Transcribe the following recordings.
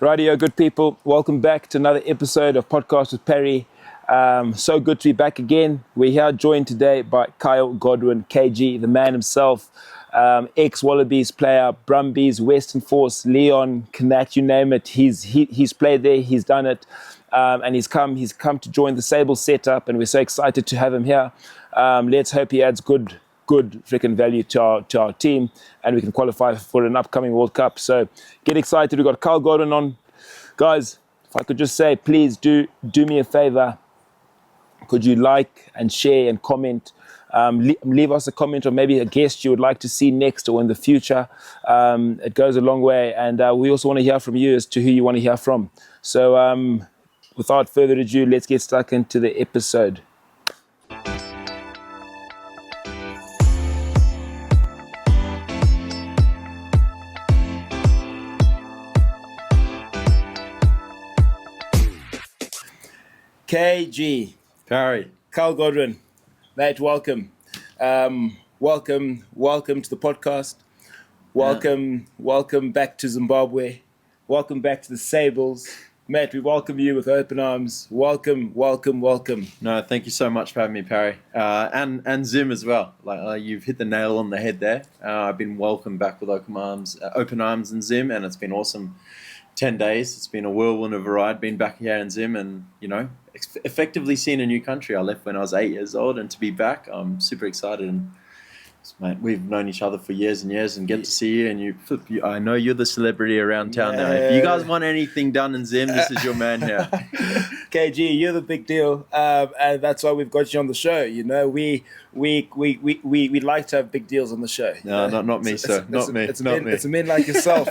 Radio, good people. Welcome back to another episode of Podcast with Pari. So good to be back again. We're here joined today by Kyle Godwin, KG, the man himself, ex-Wallabies player, Brumbies, Western Force, Leon, Connect, you name it. He's played there, he's done it, and he's come to join the Sable setup, and we're so excited to have him here. Let's hope he adds good freaking value to our team, and we can qualify for an upcoming World Cup. So get excited. We've got Kyle Godwin on. Guys, if I could just say, please do me a favor. Could you like and share and comment? Leave us a comment or maybe a guest you would like to see next or in the future. It goes a long way, and we also want to hear from you as to who you want to hear from. So without further ado, let's get stuck into the episode. KG, Pari, Kyle Godwin, mate, welcome. Welcome to the podcast. Welcome back to Zimbabwe. Welcome back to the Sables. Mate, we welcome you with open arms. Welcome. No, thank you so much for having me, Pari, and Zim as well. You've hit the nail on the head there. I've been welcomed back with open arms and Zim, and it's been awesome. 10 days. It's been a whirlwind of a ride. Been back here in Zim, and effectively seeing a new country. I left when I was 8 years old, and to be back, I'm super excited. And mate, we've known each other for years and years, and get to see you. And I know you're the celebrity around town now. If you guys want anything done in Zim, this is your man here. KG, you're the big deal, and that's why we've got you on the show. You know, we like to have big deals on the show. No, not me, sir. Not me. It's a man like yourself.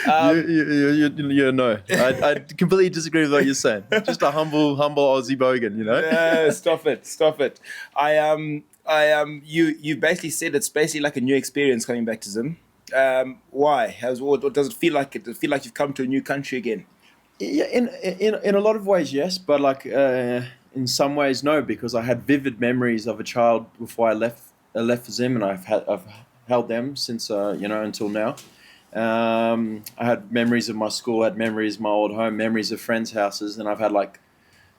You know, I completely disagree with what you're saying. Just a humble Aussie bogan, you know. Yeah, stop it. You basically said it's basically like a new experience coming back to Zim. Why? Or does it feel like you've come to a new country again? Yeah, in a lot of ways, yes, but in some ways, no, because I had vivid memories of a child before I left for Zim, and I've held them since until now. I had memories of my school, had memories of my old home, memories of friends' houses, and I've had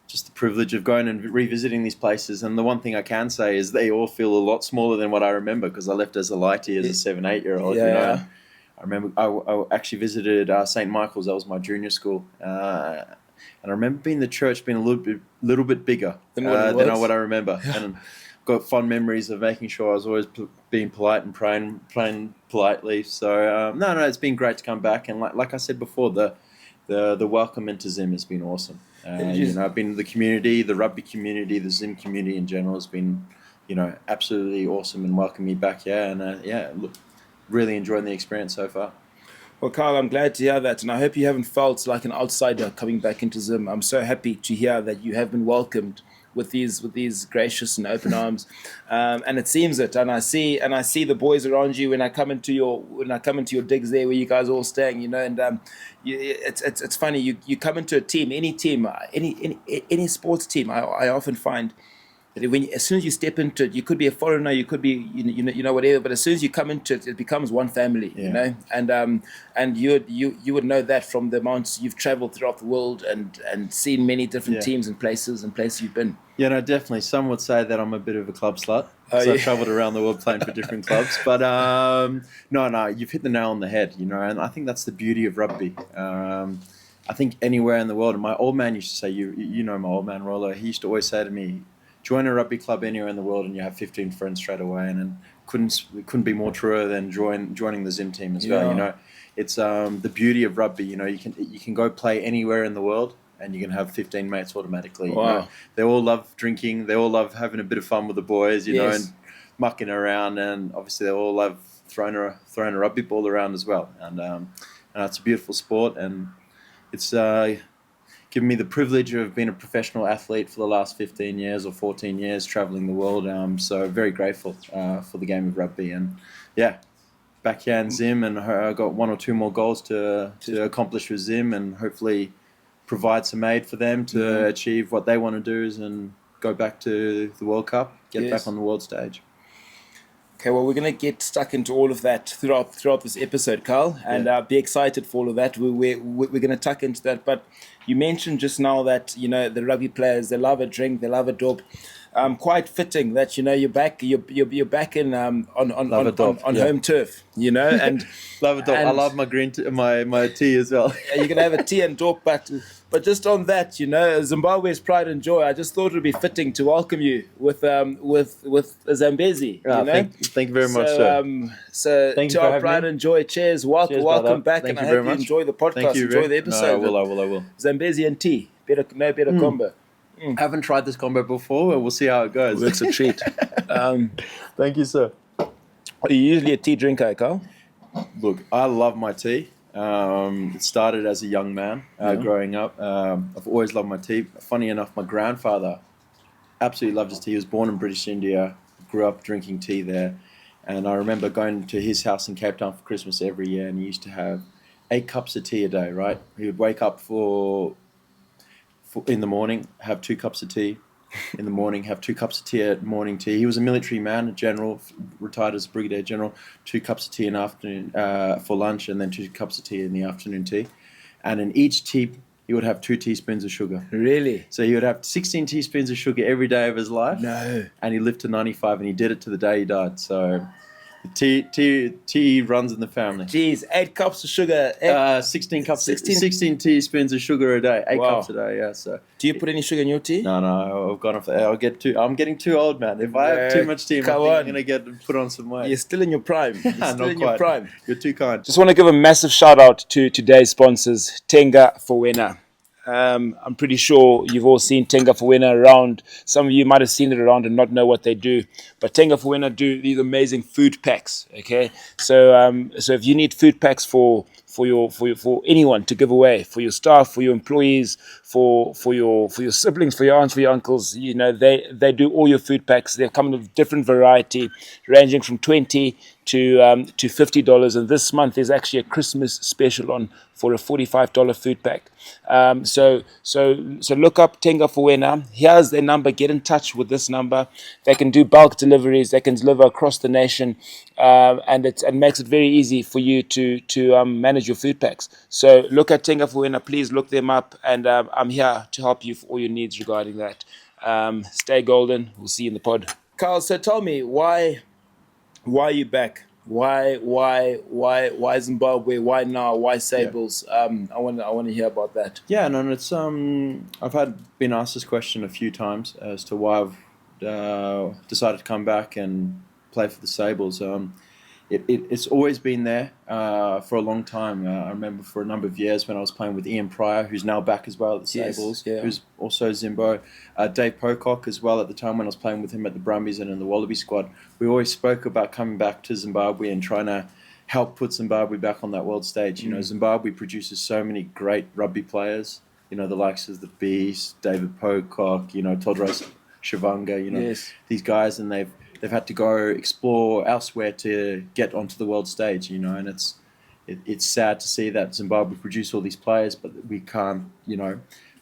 just the privilege of going and revisiting these places. And the one thing I can say is they all feel a lot smaller than what I remember, because I left as a lighty as a 7, 8 year old. Yeah. I remember I actually visited St. Michael's. That was my junior school, and I remember the church being a little bit bigger than what I remember. Yeah. And got fond memories of making sure I was always being polite and praying politely. So no, it's been great to come back. And like I said before, the welcome into Zim has been awesome. I've been in the community, the rugby community, the Zim community in general has been, absolutely awesome and welcoming me back here. And really enjoying the experience so far. Well, Kyle, I'm glad to hear that, and I hope you haven't felt like an outsider coming back into Zim. I'm so happy to hear that you have been welcomed with these gracious and open arms, and it seems it. And I see the boys around you when I come into your digs there where you guys are all staying, And it's funny. You come into a team, any sports team. I often find that as soon as you step into it, you could be a foreigner, you could be whatever, but as soon as you come into it, it becomes one family, yeah. And you would know that from the amounts you've traveled throughout the world and seen many different teams and places you've been. Yeah, no, definitely. Some would say that I'm a bit of a club slut. So I've traveled around the world playing for different clubs, but no, you've hit the nail on the head, and I think that's the beauty of rugby. I think anywhere in the world, and my old man used to say, you know my old man Rollo, he used to always say to me, join a rugby club anywhere in the world and you have 15 friends straight away, and couldn't be more truer than joining the Zim team as well. It's the beauty of rugby. You can go play anywhere in the world and you can have 15 mates automatically. Wow. They all love drinking, they all love having a bit of fun with the boys, yes. And mucking around, and obviously they all love throwing a rugby ball around as well. And it's a beautiful sport, and it's given me the privilege of being a professional athlete for the last 15 years or 14 years, traveling the world. So very grateful for the game of rugby. And back here in Zim, and I got 1 or 2 more goals to accomplish with Zim, and hopefully provide some aid for them to achieve what they want to do and go back to the World Cup, get back on the world stage. Okay, well, we're going to get stuck into all of that throughout this episode, Kyle, and be excited for all of that. We're going to tuck into that. But you mentioned just now that, the rugby players, they love a drink, they love a dope. Quite fitting that, you're back in on home turf, and Love a dope. I love my green my tea as well. you're going to have a tea and dope, but just on that, Zimbabwe's pride and joy, I just thought it would be fitting to welcome you with Zambezi. Thank you very much, sir. So thank to our pride and joy, cheers, welcome back, thank and you I hope you enjoy the podcast, enjoy the episode. No, I will. Zambezi and tea, better combo. I haven't tried this combo before, but we'll see how it goes. It's a treat. Thank you, sir. Are you usually a tea drinker, Kyle? Look, I love my tea. It started as a young man growing up. I've always loved my tea. Funny enough, my grandfather absolutely loved his tea. He was born in British India, grew up drinking tea there. And I remember going to his house in Cape Town for Christmas every year, and he used to have 8 cups of tea a day, right? He would wake up in the morning, have 2 cups of tea. In the morning, have 2 cups of tea at morning tea. He was a military man, a general, retired as a brigadier general. 2 cups of tea in the afternoon for lunch, and then 2 cups of tea in the afternoon tea. And in each tea, he would have 2 teaspoons of sugar. Really? So he would have 16 teaspoons of sugar every day of his life. No. And he lived to 95, and he did it to the day he died. So tea runs in the family. Jeez, 8 cups of sugar. 16 teaspoons of sugar a day. 8 cups a day, yeah. So do you put any sugar in your tea? No, I've gone off that. I'm getting too old, man. If I have too much tea, I'm going to get put on some weight. You're still in your prime. Your prime. You're too kind. Just want to give a massive shout out to today's sponsors, Tenga Fowena. I'm pretty sure you've all seen Tenga Fowena around. Some of you might have seen it around and not know what they do. But Tenga Fowena do these amazing food packs. Okay, so if you need food packs for anyone to give away, for your staff, for your employees, for your siblings, for your aunts, for your uncles, they do all your food packs. They come in a different variety, ranging from $20 to $50. And this month there's actually a Christmas special on for a $45 food pack. So look up Tenga Fowena. Here's their number. Get in touch with this number. They can do bulk deliveries. They can deliver across the nation, and it makes it very easy for you to manage your food packs. So look at Tenga Fowena. Please look them up, and I'm here to help you for all your needs regarding that. Stay golden. We'll see you in the pod. Kyle, so tell me why are you back? Why Zimbabwe? Why now? Why Sables? I want to hear about that. Yeah, no, it's I've been asked this question a few times as to why I've decided to come back and play for the Sables. It's always been there for a long time. I remember for a number of years when I was playing with Ian Pryor, who's now back as well at the Sables, who's also Zimbo. Dave Pocock as well at the time when I was playing with him at the Brumbies and in the Wallabies squad. We always spoke about coming back to Zimbabwe and trying to help put Zimbabwe back on that world stage. Zimbabwe produces so many great rugby players, the likes of the Beast, David Pocock, Todros Shivanga, these guys, and they've had to go explore elsewhere to get onto the world stage, and it's sad to see that Zimbabwe produce all these players, but we can't,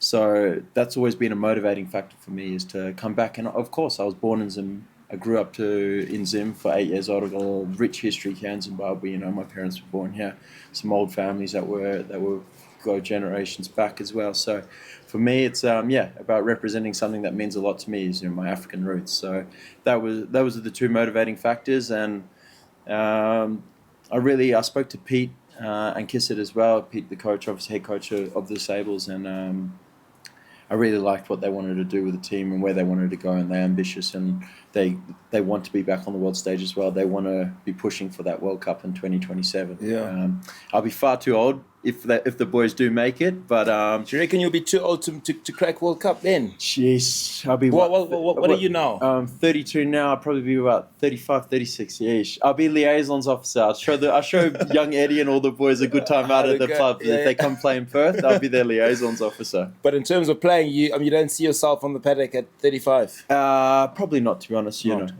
So that's always been a motivating factor for me, is to come back. And of course, I was born in Zim. I grew up in Zim for 8 years old. I've got a rich history here in Zimbabwe. My parents were born here. Some old families that were go generations back as well. So for me, it's about representing something that means a lot to me, is my African roots. So those are the two motivating factors. And I spoke to Pete and Kissett as well. Pete, the coach, obviously head coach of the Sables, and I really liked what they wanted to do with the team and where they wanted to go, and they're ambitious, and they want to be back on the world stage as well. They want to be pushing for that World Cup in 2027. Yeah. I'll be far too old if the boys do make it, but do you reckon you'll be too old to crack World Cup then? Jeez, I'll be what are you now? 32 now. I'll probably be about 35, 36. Yeesh. I'll be liaisons officer. I'll show young Eddie and all the boys a good time out at the club. If they come play in Perth, I'll be their liaisons officer. But in terms of playing, you don't see yourself on the paddock at 35. Probably not, to be honest.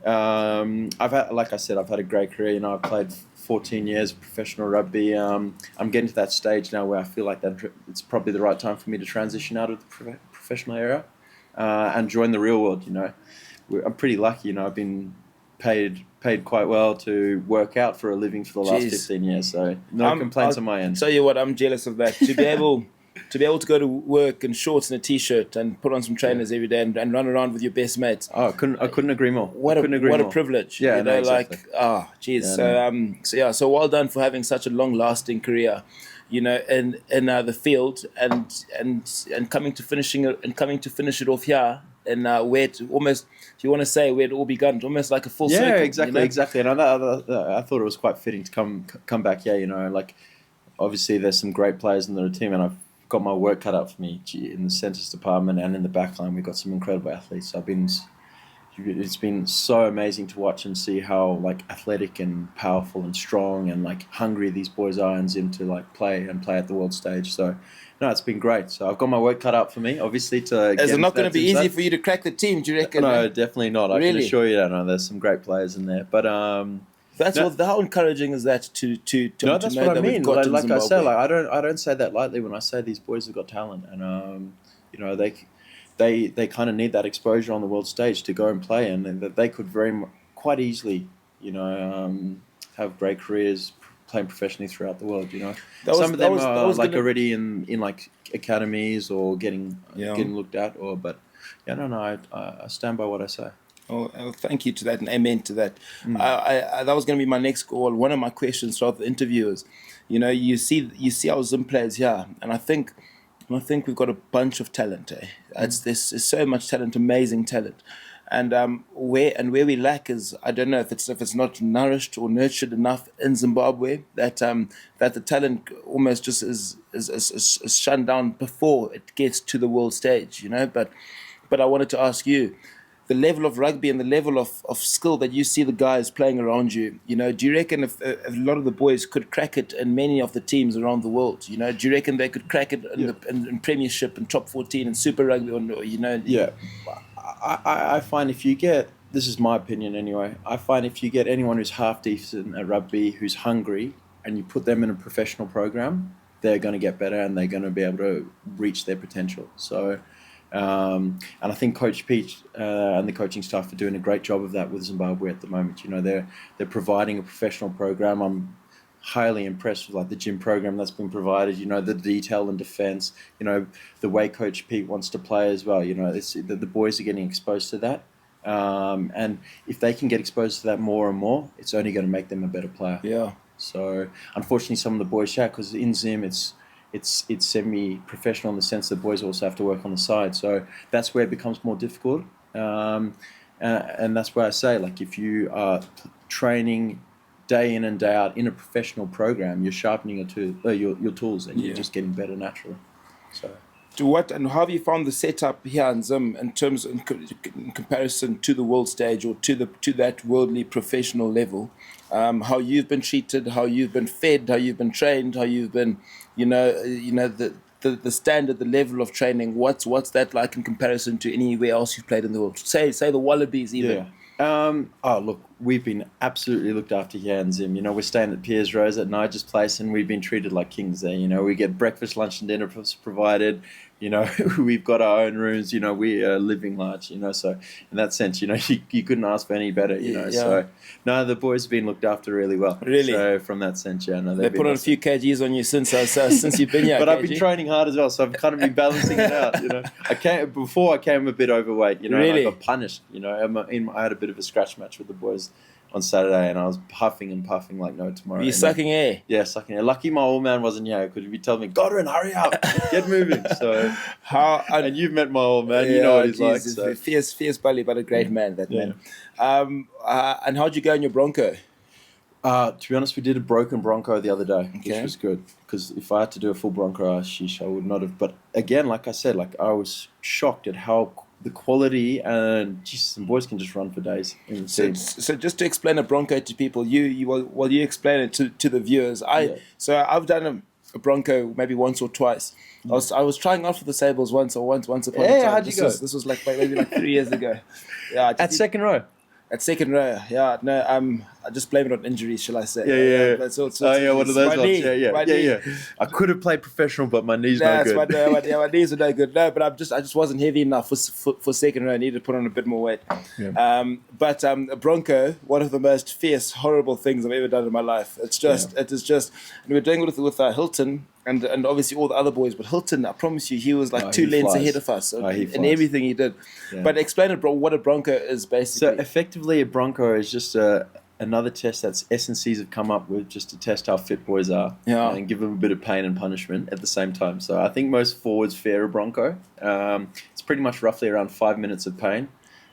I've had, like I said, I've had a great career. I've played 14 years of professional rugby. I'm getting to that stage now where I feel like that it's probably the right time for me to transition out of the professional era and join the real world. I'm pretty lucky. I've been paid quite well to work out for a living for the last 15 years. So no complaints on my end. Tell you what, I'm jealous of that. To be able to go to work in shorts and a t-shirt and put on some trainers every day and run around with your best mates. Oh, I couldn't agree more. What a privilege. Yeah, no, exactly. So well done for having such a long-lasting career, in the field and coming to finish it off here. And where it almost, if you want to say where it all began, almost like a full circle. Yeah, exactly. And I thought it was quite fitting to come back here. Like obviously there's some great players in the team, and I've got my work cut out for me in the centres department and in the back line. We've got some incredible athletes. It's been so amazing to watch and see how like athletic and powerful and strong and like hungry these boys are in Zim to like play at the world stage. So no, it's been great. So I've got my work cut out for me, obviously. Is it not going to be easy for you to crack the team, do you reckon? No, definitely not. Really? I can assure you that. No, there's some great players in there. But how encouraging is that to no, that's know what I mean. Like I said, I don't say that lightly when I say these boys have got talent, and they kind of need that exposure on the world stage to go and play, and that they could quite easily, have great careers playing professionally throughout the world. Some of them are already in like academies or getting looked at, I stand by what I say. Oh, thank you to that, and amen to that. That was going to be my next call. One of my questions throughout the interview is, you see our Zim players here, and I think we've got a bunch of talent. There's so much talent, amazing talent, and where we lack is, I don't know if it's not nourished or nurtured enough in Zimbabwe, that the talent almost just is shunned down before it gets to the world stage. But I wanted to ask you, the level of rugby and the level of skill that you see the guys playing around you, do you reckon if a lot of the boys could crack it in many of the teams around the world, do you reckon they could crack it in Premiership and Top 14 and Super Rugby, Yeah, I find if you get, this is my opinion anyway, I find if you get anyone who's half decent at rugby, who's hungry, and you put them in a professional program, they're going to get better and they're going to be able to reach their potential. So and I think Coach Pete and the coaching staff are doing a great job of that with Zimbabwe at the moment. They're providing a professional program. I'm highly impressed with like the gym program that's been provided. The detail and defense. The way Coach Pete wants to play as well. The boys are getting exposed to that, and if they can get exposed to that more and more, it's only going to make them a better player. Yeah. So unfortunately, some of the boys because in Zim it's semi-professional in the sense that boys also have to work on the side. So that's where it becomes more difficult. And that's where I say, like, if you are training day in and day out in a professional program, you're sharpening your tools and you're just getting better naturally. So. And how have you found the setup here in Zim in terms in comparison to the world stage or to that worldly professional level? How you've been treated, how you've been fed, how you've been trained, how you've been, the standard, the level of training. What's that like in comparison to anywhere else you've played in the world? Say the Wallabies even. Yeah. Look, we've been absolutely looked after here in Zim. We're staying at Piers Rose at Nigel's place, and we've been treated like kings there. We get breakfast, lunch, and dinner provided. We've got our own rooms. We are living large. So in that sense, you couldn't ask for any better. So no, the boys have been looked after really well. Really. So from that sense, they put on a few kgs on you since you've been here. But I've been training hard as well, so I've kind of been balancing it out. I came a bit overweight. Really? And I got punished. I had a bit of a scratch match with the boys on Saturday, and I was huffing and puffing like no tomorrow. You're sucking air? Yeah, sucking air. Lucky my old man wasn't here, because he'd be telling me, Godwin, hurry up, get moving. So, and you've met my old man, you know what he's like. So. Fierce bully, but a great man, that man. And how'd you go in your Bronco? To be honest, we did a broken Bronco the other day, which was good, because if I had to do a full Bronco, I would not have. But again, like I said, I was shocked at how the quality, and some boys can just run for days. So just to explain a Bronco to people, you explain it to the viewers. So I've done a Bronco maybe once or twice. I was trying out for the Sables once upon a time. How'd you go? This was maybe 3 years ago. At second row. At second row, yeah, no, I just blame it on injuries, shall I say? Yeah. That's all, One of those my ones. knee, my knee. Yeah. I could have played professional, but my knee's no That's good. my knees are no good. No, but I just wasn't heavy enough for second row. I needed to put on a bit more weight. Yeah. But a Bronco, one of the most fierce, horrible things I've ever done in my life. It is just, and we're doing it with Hilton and obviously all the other boys. But Hilton, I promise you, he was like 2 lengths ahead of us in everything he did. Yeah. But explain it, bro. What a Bronco is basically. So effectively, a Bronco is just another test that's S&Cs have come up with just to test how fit boys are and give them a bit of pain and punishment at the same time. So I think most forwards fare a Bronco. It's pretty much roughly around 5 minutes of pain,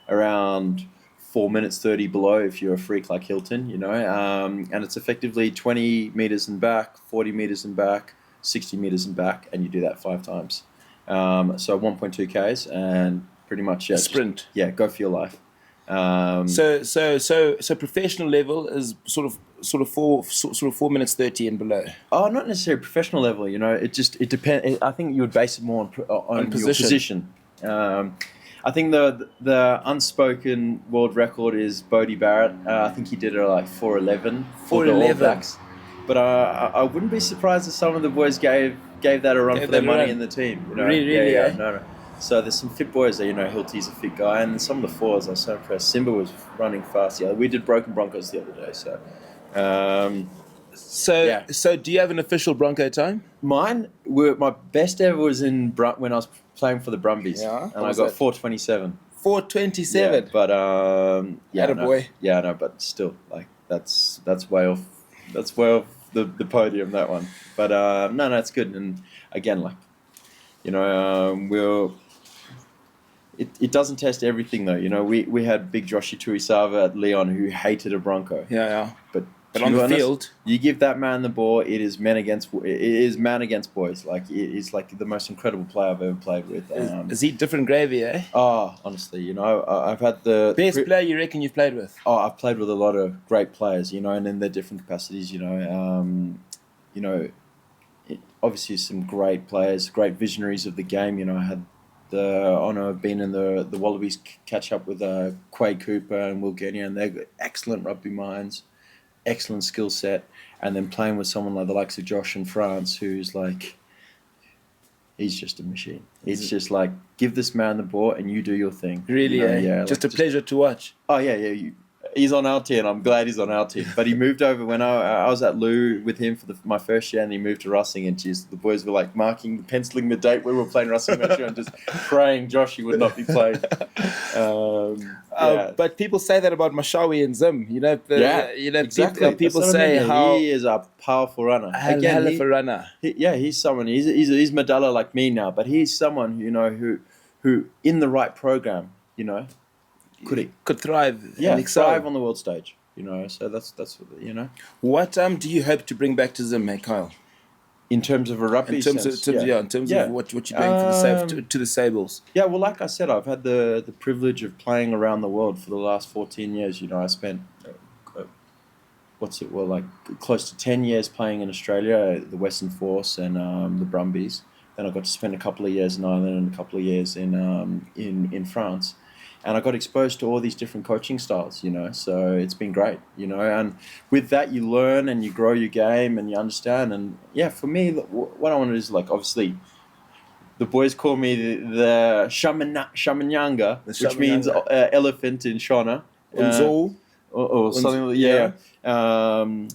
around 4 minutes 30 below if you're a freak like Hilton, and it's effectively 20 meters and back, 40 meters and back, 60 meters and back, and you do that 5 times. So 1.2 Ks and pretty much sprint. Go for your life. So professional level is sort of 4 minutes 30 and below. Oh, not necessarily professional level. It depends. I think you would base it more on your position. I think the unspoken world record is Bodie Barrett. I think he did it like 4:11 for the All Blacks. But I wouldn't be surprised if some of the boys gave that a run for their money in the team. Really? No. So there's some fit boys that, Hilty's a fit guy, and some of the forwards I was so impressed. Simba was running fast. Yeah, we did Broken Broncos the other day. So do you have an official Bronco time? My best ever was when I was playing for the Brumbies, and I got 4:27. 4:27. Yeah, but attaboy. Yeah, no, but still, like that's way off. That's way off the podium, that one. But no, it's good. And again, like it doesn't test everything though. We had big Joshi Tuisava at Leon who hated a Bronco. Yeah. But on the field, you give that man the ball, it is man against boys. Like he's like the most incredible player I've ever played with. Is he different gravy, eh? Oh, honestly, I've had the best player you reckon you've played with? Oh, I've played with a lot of great players, and in their different capacities, obviously some great players, great visionaries of the game. I had the honour of being in the Wallabies catch up with Quade Cooper and Will Genia, and they're excellent rugby minds, excellent skill set, and then playing with someone like the likes of Josh in France, who's like, he's just a machine. It's just like, give this man the ball and you do your thing. Really, just a pleasure to watch. Oh, yeah. He's on our team. I'm glad he's on our team. But he moved over when I was at Lou with him for my first year, and he moved to Russing. And the boys were like penciling the date where we were playing Russing Metro and just praying Josh would not be played. But people say that about Mashawi and Zim. Exactly. People say how he is a powerful runner. Hell of a runner. He's someone. He's Madala like me now, but he's someone who in the right program, could thrive. Yeah, thrive on the world stage. So that's What do you hope to bring back to Zim, Kyle? In terms of a rugby sense, in terms of what you're doing to the Sables. Yeah, well, like I said, I've had the privilege of playing around the world for the last 14 years. I spent close to 10 years playing in Australia, the Western Force and the Brumbies. Then I got to spend a couple of years in Ireland and a couple of years in France. And I got exposed to all these different coaching styles, so it's been great, and with that you learn and you grow your game and you understand. And yeah, for me, what I want to do is, like, obviously, the boys call me the Shamanyanga, which means elephant in Shona. Or something, yeah.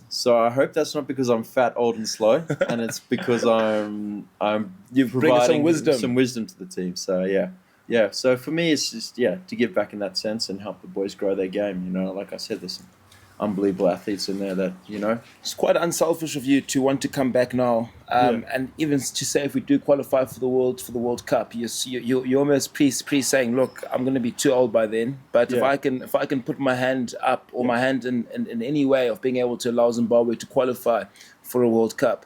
So I hope that's not because I'm fat, old, and slow, and it's because you're providing some wisdom to the team. So yeah. Yeah, so for me, it's just, to give back in that sense and help the boys grow their game. Like I said, there's some unbelievable athletes in there that, It's quite unselfish of you to want to come back now. And even to say, if we do qualify for the World Cup, you're almost pre saying, look, I'm going to be too old by then. But if I can put my hand up or my hand in any way of being able to allow Zimbabwe to qualify for a World Cup,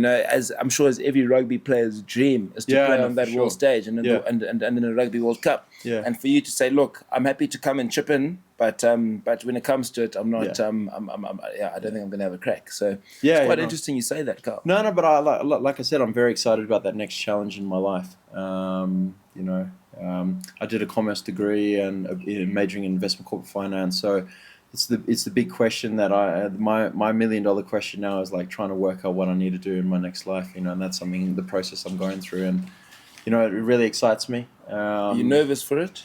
as I'm sure as every rugby player's dream is to play on that world stage and in a Rugby World Cup. Yeah. And for you to say, look, I'm happy to come and chip in, but when it comes to it, I'm not. I don't think I'm going to have a crack. So it's quite interesting you say that, Carl. No, but like I said, I'm very excited about that next challenge in my life. You know, I did a commerce degree and majoring in investment corporate finance. So it's the big question that my $1 million question now is like trying to work out what I need to do in my next life. You know, and that's something, the process I'm going through, and you know, it really excites me. You nervous for it?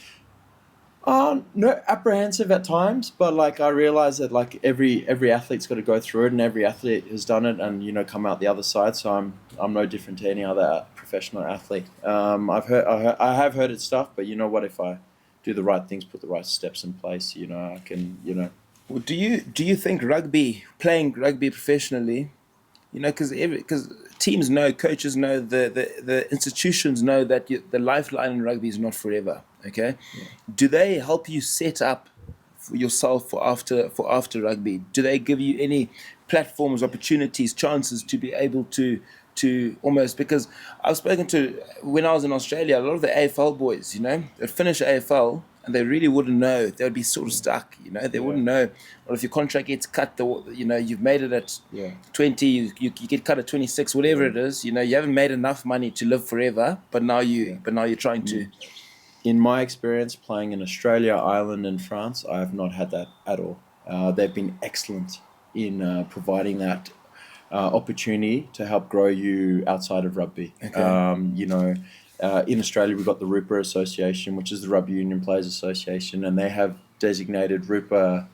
No, apprehensive at times, but like I realize that like every athlete's got to go through it, and every athlete has done it, and you know, come out the other side. So I'm no different to any other professional athlete. I have heard it stuff, but you know what? If I do the right things, put the right steps in place, you know, I can, you know. Well, do you think playing rugby professionally, you know, because teams know, coaches know, the institutions know that the lifeline in rugby is not forever. Okay, yeah. Do they help you set up for yourself for after rugby? Do they give you any platforms, opportunities, chances to be able to almost, because I've spoken to, when I was in Australia, a lot of the AFL boys, you know, they'd finish AFL and they really wouldn't know. They would be sort of stuck, you know. They wouldn't know. Well, if your contract gets cut, you know, you've made it at 20, you get cut at 26, whatever it is. You know, you haven't made enough money to live forever, but now you're trying to. In my experience playing in Australia, Ireland, and France, I have not had that at all. They've been excellent in providing that opportunity to help grow you outside of rugby. Okay. You know, in Australia, we've got the Rupa Association, which is the Rugby Union Players Association, and they have designated Rupa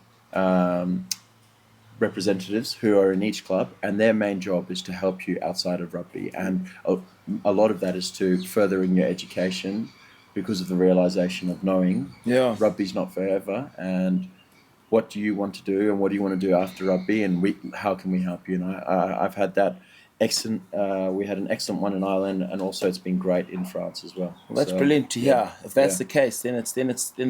representatives who are in each club, and their main job is to help you outside of rugby. And a lot of that is to furthering your education, because of the realization of knowing rugby's not forever, and what do you want to do, and what do you want to do after rugby, and how can we help you? And I've had that excellent. We had an excellent one in Ireland, and also it's been great in France as well. Well, that's brilliant to hear. If that's the case, then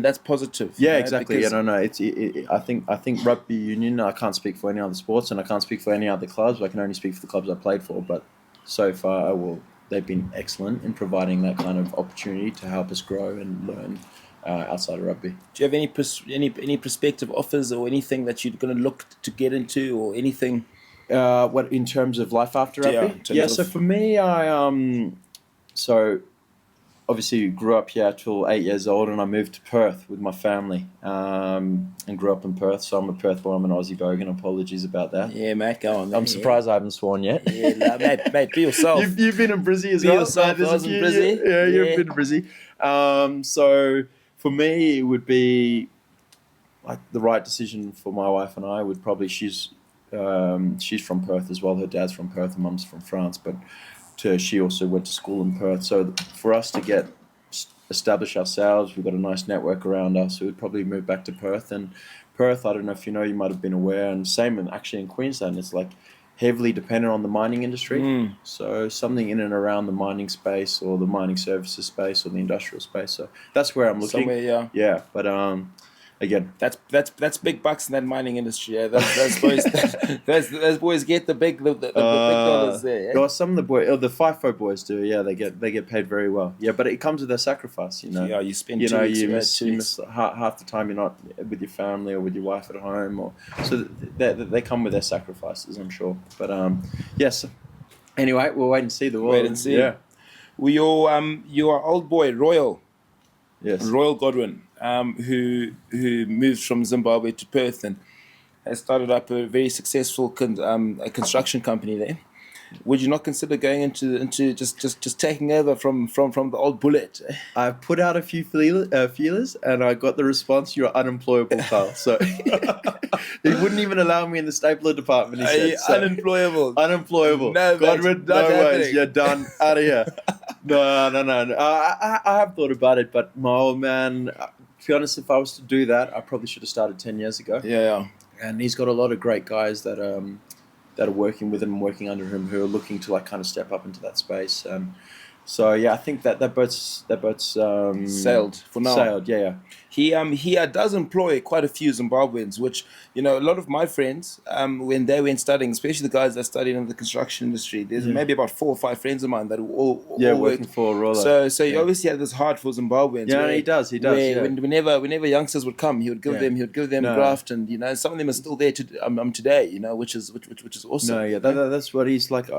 that's positive. Yeah, you know, exactly. Yeah, no. I think rugby union. I can't speak for any other sports, and I can't speak for any other clubs. I can only speak for the clubs I played for. But so far, they've been excellent in providing that kind of opportunity to help us grow and learn outside of rugby. Do you have any prospective offers or anything that you're going to look to get into, or anything? What in terms of life after rugby? Yeah. So for me, so obviously grew up here till 8 years old, and I moved to Perth with my family, and grew up in Perth. So I'm a Perth boy. I'm an Aussie bogan. Apologies about that. Yeah, mate, go on. I'm surprised I haven't sworn yet. Yeah, no, mate, be yourself. You've been in Brizzy as well. Be yourself. I was in Brizzy. Yeah, you've been in Brizzy. So for me, it would be like the right decision for my wife and I would probably, she's from Perth as well. Her dad's from Perth and mum's from France, but she also went to school in Perth. So for us to establish ourselves, we've got a nice network around us. So we'd probably move back to Perth. And Perth, I don't know if you know, you might have been aware, and same actually in Queensland, it's like heavily dependent on the mining industry. So something in and around the mining space, or the mining services space, or the industrial space. So that's where I'm looking. Somewhere, yeah. But again, that's big bucks in that mining industry. Yeah, those boys get the big dollars there. Yeah? Well, some of the the FIFO boys do. Yeah, they get paid very well. Yeah, but it comes with a sacrifice. You know. Yeah, you spend. You miss half the time you're not with your family or with your wife at home, or so they come with their sacrifices, I'm sure. But yes. Anyway, we'll wait and see. Wait and see. Yeah. Well, your old boy Royal. Yes. Royal Godwin. Who moved from Zimbabwe to Perth and has started up a very successful a construction company there. Would you not consider going into just taking over from the old bullet? I put out a few feelers, and I got the response, "You're unemployable, Kyle." So he wouldn't even allow me in the stapler department. He said, unemployable. No, Godwin, no ways. You're done. Out of here. No. I have thought about it, but my old man. To be honest, if I was to do that, I probably should have started 10 years ago. Yeah. And he's got a lot of great guys that are working with him and working under him, who are looking to like kind of step up into that space. So yeah, I think that boat's sailed for now. Sailed, yeah. He does employ quite a few Zimbabweans, which, you know, a lot of my friends, when they went studying, especially the guys that studied in the construction industry, there's maybe about 4 or 5 friends of mine that all working for Roller. So he obviously had this heart for Zimbabweans. Yeah, he does. Whenever youngsters would come, he would give them graft, and you know, some of them are still there today, you know, which is awesome. No, yeah, that's what he's like.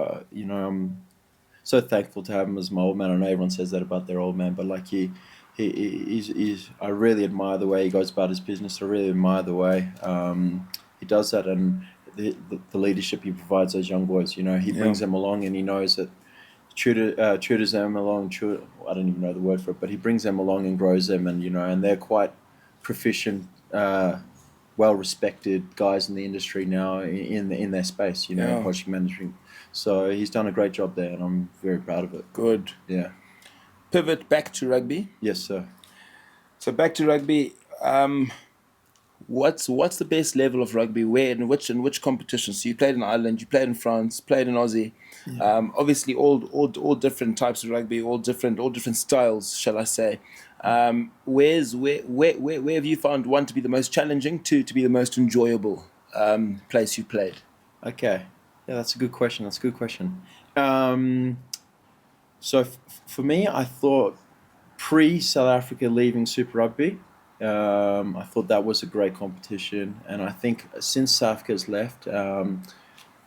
so thankful to have him as my old man. I know everyone says that about their old man, but like he's I really admire the way he goes about his business. I really admire the way he does that, and the leadership he provides those young boys. He brings them along, and he knows that tutors them along. I don't even know the word for it, but he brings them along and grows them, and and they're quite proficient, well respected guys in the industry now in their space. Project management. So he's done a great job there, and I'm very proud of it. Good. Yeah. Pivot back to rugby. Yes, sir. So back to rugby. What's the best level of rugby? Where in which competitions? So you played in Ireland, you played in France, played in Aussie. Yeah. Obviously, all different types of rugby, all different styles, shall I say? Where have you found one to be the most challenging, two to be the most enjoyable place you played? Okay, yeah, that's a good question. So for me, I thought pre-South Africa leaving Super Rugby, I thought that was a great competition, and I think since South Africa's left,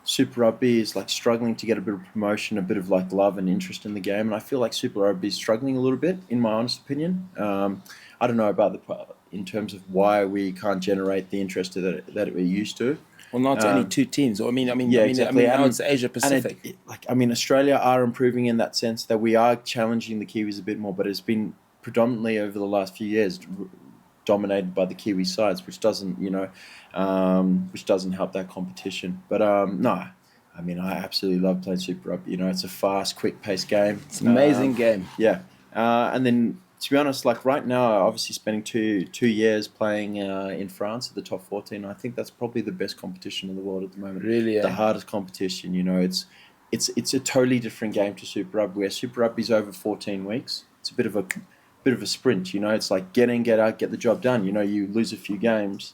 Super Rugby is like struggling to get a bit of promotion, a bit of like love and interest in the game, and I feel like Super Rugby is struggling a little bit, in my honest opinion. I don't know about in terms of why we can't generate the interest that we used to. Well, not only two teams. Exactly. Now it's Asia Pacific. Australia are improving in that sense that we are challenging the Kiwis a bit more, but it's been predominantly over the last few years dominated by the Kiwi sides, which doesn't help that competition. But no, I absolutely love playing Super Rugby. It's a fast, quick-paced game. It's an amazing game. Yeah, and then to be honest, like right now, obviously spending two years playing in France at the top 14, I think that's probably the best competition in the world at the moment. Really, the hardest competition. It's a totally different game to Super Rugby. Where Super Rugby's over 14 weeks. It's a bit of a sprint. It's like get in, get out, get the job done. You lose a few games,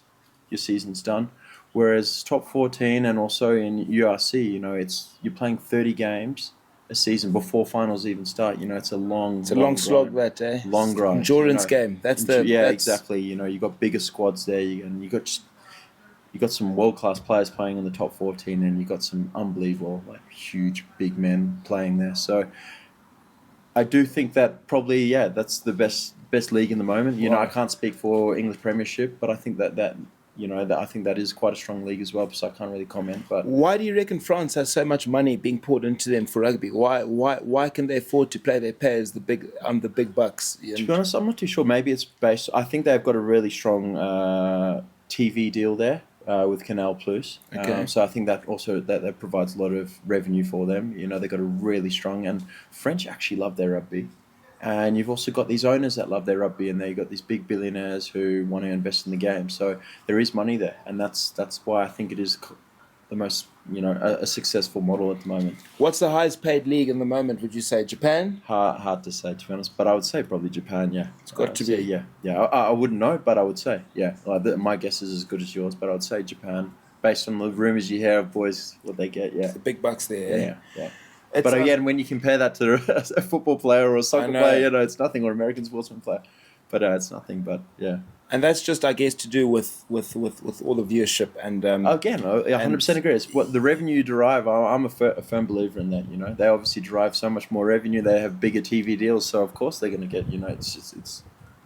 your season's done. Whereas top 14 and also in URC, you're playing 30 games a season before finals even start. It's a long slog that day. Long grind. Endurance game. Exactly. You got bigger squads there, and you got some world class players playing in the top 14, and you got some unbelievable, like huge big men playing there. So I do think that probably that's the best league in the moment. Wow. I can't speak for English Premiership, but I think that I think that is quite a strong league as well, so I can't really comment. But why do you reckon France has so much money being poured into them for rugby? Why can they afford to play their players the big bucks? To be honest, I'm not too sure. Maybe it's based. I think they've got a really strong TV deal there with Canal Plus. Okay. So I think that also that provides a lot of revenue for them. They've got a really strong, and French actually love their rugby. And you've also got these owners that love their rugby, and you've got these big billionaires who want to invest in the game. So there is money there, and that's why I think it is the most, a successful model at the moment. What's the highest paid league in the moment, would you say? Japan? Hard to say, to be honest, but I would say probably Japan, yeah. It's got to be. Yeah. I wouldn't know, but I would say, yeah. My guess is as good as yours, but I would say Japan, based on the rumours you hear of boys, what they get, yeah. It's the big bucks there, yeah. But again, when you compare that to a football player or a soccer player, it's nothing, or American sportsman player. But it's nothing, but yeah. And that's just, I guess, to do with all the viewership and again, I 100% agree. It's what the revenue you derive. I'm a firm believer in that. They obviously derive so much more revenue. They have bigger TV deals, so of course they're going to get.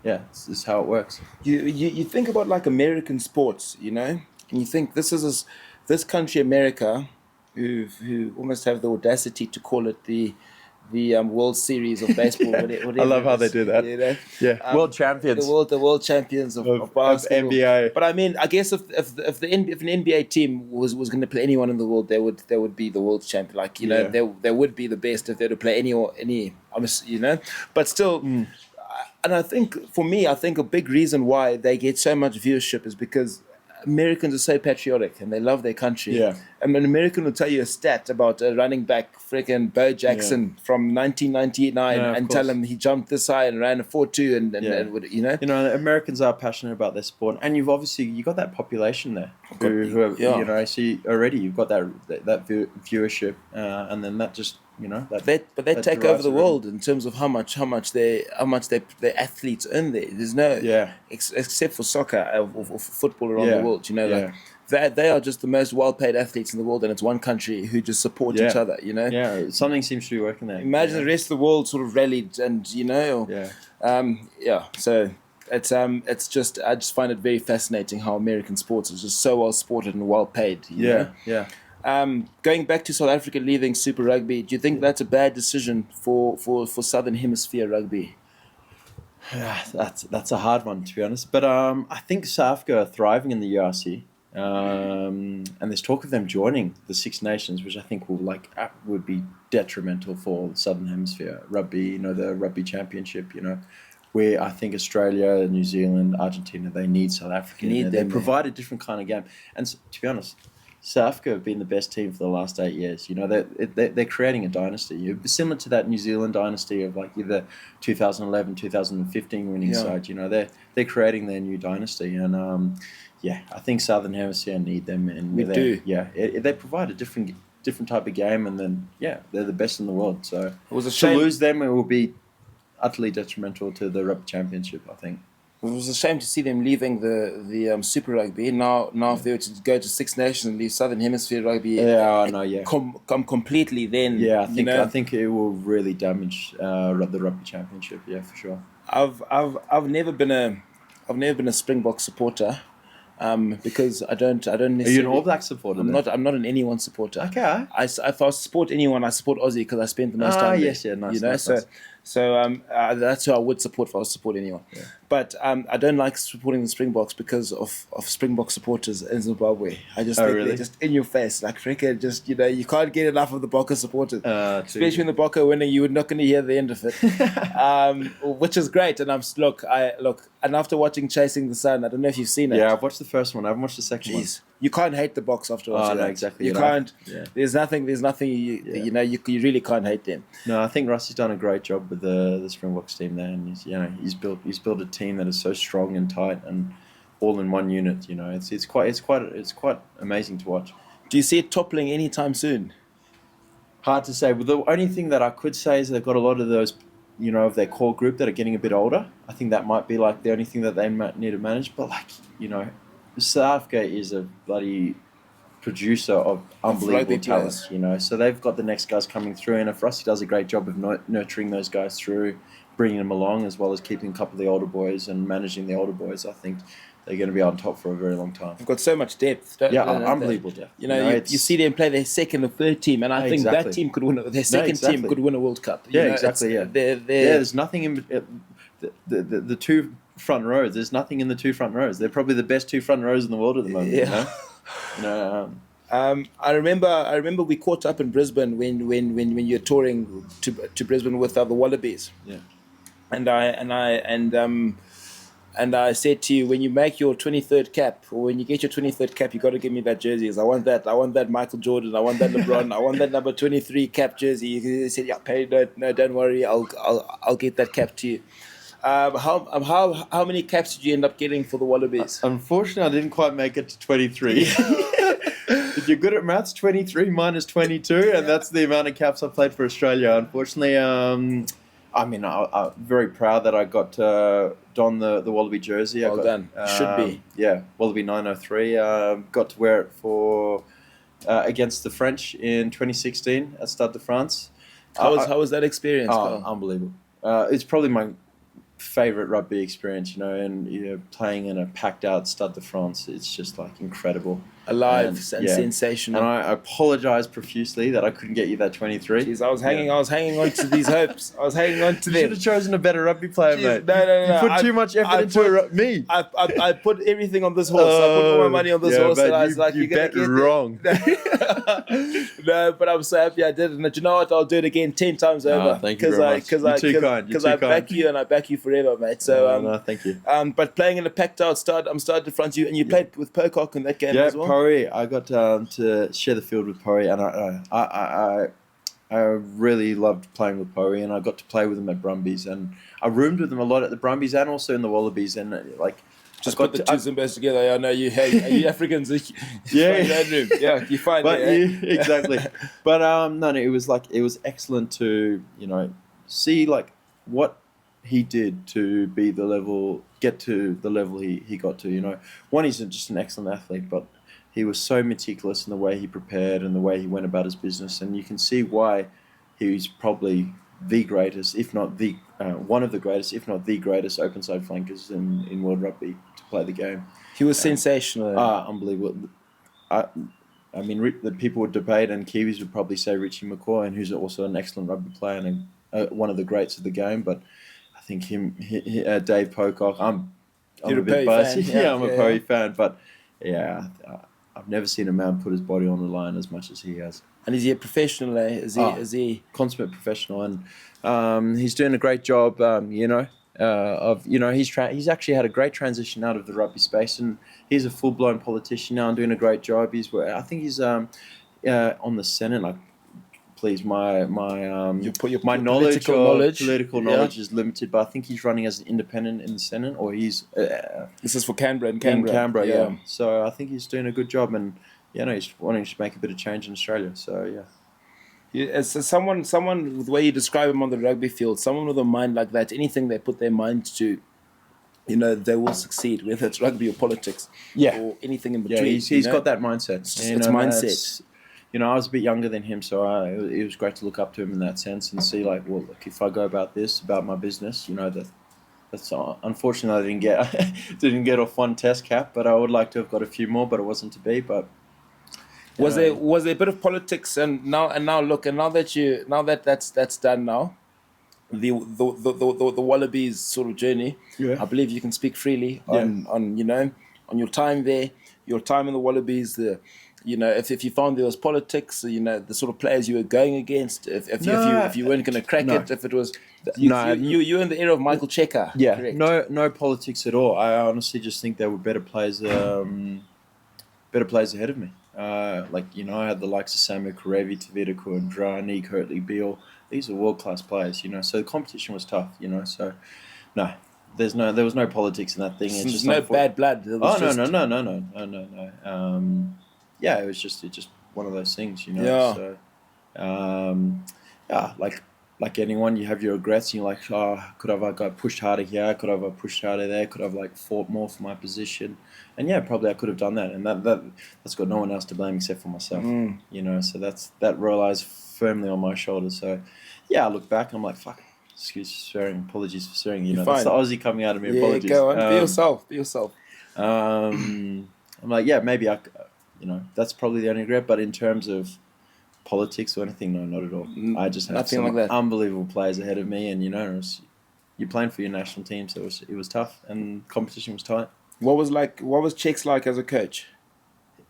It's how it works. You think about like American sports, and you think this country, America, who almost have the audacity to call it the World Series of baseball. Whatever I love how they do that. Yeah, world champions. The world champions of basketball. Of NBA. But I guess if an NBA team was going to play anyone in the world, they would be the world champion. Like they would be the best if they were to play any. But still. And I think for me, a big reason why they get so much viewership is because Americans are so patriotic and they love their country. Yeah. And an American will tell you a stat about a running back, freaking Bo Jackson from 1999, and tell him he jumped this high and ran a 4.2, and Americans are passionate about their sport, and you got that population there so already you've got that viewership, and then that just. They take over the world in terms of how much their athletes earn there. There's no except for soccer or football around the world. they are just the most well-paid athletes in the world, and it's one country who just support each other, you know? Yeah, something seems to be working there. Imagine the rest of the world sort of rallied and, you know, so it's just, I just find it very fascinating how American sports is just so well supported and well paid. You know? Going back to South Africa leaving Super Rugby, do you think that's a bad decision for Southern Hemisphere rugby? Yeah, that's a hard one, to be honest. But I think South Africa are thriving in the URC. And there's talk of them joining the Six Nations, which I think would be detrimental for Southern Hemisphere rugby. You know, the Rugby Championship. You know, where I think Australia, New Zealand, Argentina, they need South Africa. They provide a different kind of game. And to be honest, South Africa have been the best team for the last 8 years. You know, they're creating a dynasty. Similar to that New Zealand dynasty of like either 2011, 2015 winning side. You know, they're creating their new dynasty. And I think Southern Hemisphere need them. And we do. Yeah, they provide a different type of game. And then, they're the best in the world. So it was a shame. To lose them, it will be utterly detrimental to the Rugby Championship, I think. It was a shame to see them leaving the Super Rugby. Now if they were to go to Six Nations and leave Southern Hemisphere rugby, come completely, then I think it will really damage the Rugby Championship. Yeah, for sure. I've never been a Springbok supporter. Because I don't necessarily. Are you an All Black supporter? I'm not an anyone supporter. Okay. If I support anyone, I support Aussie because I spent the most time there. Yes, nice. You know, nice. So that's who I would support if I was to support anyone. Yeah. But I don't like supporting the Springboks because of Springbok supporters in Zimbabwe. I just think they're just in your face. Like freaking just, you know, you can't get enough of the Bokke supporters. Especially when the Bokke are winning, you're not going to hear the end of it. Which is great. And and after watching Chasing the Sun, I don't know if you've seen it. Yeah, I've watched the first one. I haven't watched the second one. You can't hate the Boks after watching that. Exactly. You can't. Yeah. There's nothing. You know. You really can't hate them. No, I think Rusty's done a great job with the Springboks team there, and he's built a team that is so strong and tight and all in one unit. You know, it's quite amazing to watch. Do you see it toppling anytime soon? Hard to say. But the only thing that I could say is they've got a lot of those, you know, of their core group that are getting a bit older. I think that might be like the only thing that they might need to manage. But South Africa is a bloody producer of unbelievable talent, you know. So they've got the next guys coming through, and if Rusty does a great job of nurturing those guys through, bringing them along, as well as keeping a couple of the older boys and managing the older boys, I think they're going to be on top for a very long time. They've got so much depth. Unbelievable depth. You know, you see them play their second or third team, and I think that team could win. Their second team could win a World Cup. There's nothing in the two front rows. There's nothing in the two front rows. They're probably the best two front rows in the world at the moment. Yeah. You know? I remember we caught up in Brisbane when you're touring to Brisbane with the Wallabies. Yeah. And I said to you, when you make your 23rd cap, or when you get your 23rd cap, you got to give me that jersey. I want that Michael Jordan. I want that LeBron. I want that number 23 cap jersey. He said, "Yeah, Pari, no, don't worry. I'll get that cap to you." How many caps did you end up getting for the Wallabies? Unfortunately, I didn't quite make it to 23. If you're good at maths, 23 minus 22, and that's the amount of caps I played for Australia. Unfortunately, I'm very proud that I got to don the Wallaby jersey. Well done. Should be. Yeah, Wallaby 903. Got to wear it for against the French in 2016 at Stade de France. How was that experience? Unbelievable. It's probably my favorite rugby experience, you know, and playing in a packed out Stade de France, it's just like incredible, alive and sensational. And I apologize profusely that I couldn't get you that 23. Jeez, I was hanging on to these hopes. I was hanging on to them. You should have chosen a better rugby player, mate. No. You put too much effort into me. I put everything on this horse. I put all my money on this horse, and I was like, you bet wrong. No, but I'm so happy I did it. And you know what? I'll do it again 10 times over. Thank you very much. Because I back you and I back you forever, mate. So thank you. But playing in a packed out Stade to front you, and you played with Pocock in that game as well. Yeah, Pari. I got to share the field with Pari, and I really loved playing with Pari, and I got to play with him at Brumbies, and I roomed with him a lot at the Brumbies and also in the Wallabies, and just put the two Zimbabwe's together. I know you Africans. Yeah, you find it. Exactly. But no, it was excellent to see what he did to get to the level he got to. One, he's just an excellent athlete, but he was so meticulous in the way he prepared and the way he went about his business, and you can see why he's probably the greatest, if not the one of the greatest, if not the greatest open-side flankers in world rugby to play the game. He was sensational. Unbelievable. I mean, the people would debate, and Kiwis would probably say Richie McCaw, and who's also an excellent rugby player and one of the greats of the game. But I think Dave Pocock, I'm a bit biased. Yeah, I'm a Pari fan. But yeah, I've never seen a man put his body on the line as much as he has. And is he a professional? Is he consummate professional? And he's doing a great job. He's actually had a great transition out of the rugby space, and he's a full-blown politician now and doing a great job. I think he's on the Senate. Please, my political knowledge is limited, but I think he's running as an independent in the Senate, or he's. This is for Canberra. In Canberra, yeah. So I think he's doing a good job, and he's wanting to make a bit of change in Australia. So yeah. As someone with the way you describe him on the rugby field, someone with a mind like that, anything they put their mind to, they will succeed, whether it's rugby or politics, or anything in between. Yeah, he's got that mindset. It's mindset. I was a bit younger than him, so it was great to look up to him in that sense and see, like, well, look, if I go about my business, that's unfortunately I didn't get off one test cap, but I would like to have got a few more, but it wasn't to be. But was there a bit of politics and now that that's done now, the Wallabies sort of journey. Yeah. I believe you can speak freely on your time there, your time in the Wallabies. If you found there was politics, the sort of players you were going against, if you weren't going to crack it, if it was you were in the era of Michael Checker. Yeah, correct? No politics at all. I honestly just think there were better players ahead of me. I had the likes of Samu Karevi, Tavita Kuandrani, Kurtley Beale. These are world-class players, so the competition was tough, so no, there was no politics in that thing. It's just no bad blood. No. It was just one of those things, Yeah. So, like anyone, you have your regrets. And you're like, could I got pushed harder here? Could I have pushed harder there? Could I have fought more for my position? And probably I could have done that. And that's got no one else to blame except for myself. So that relies firmly on my shoulders. So I look back and I'm like, fuck. Excuse swearing. Apologies for swearing. That's the Aussie coming out of me. Apologies. Go on. Be yourself. I'm like, maybe I. That's probably the only regret. But in terms of politics or anything, no, not at all. I just had some unbelievable players ahead of me, and you're playing for your national team, so it was tough, and competition was tight. What was Chex like as a coach?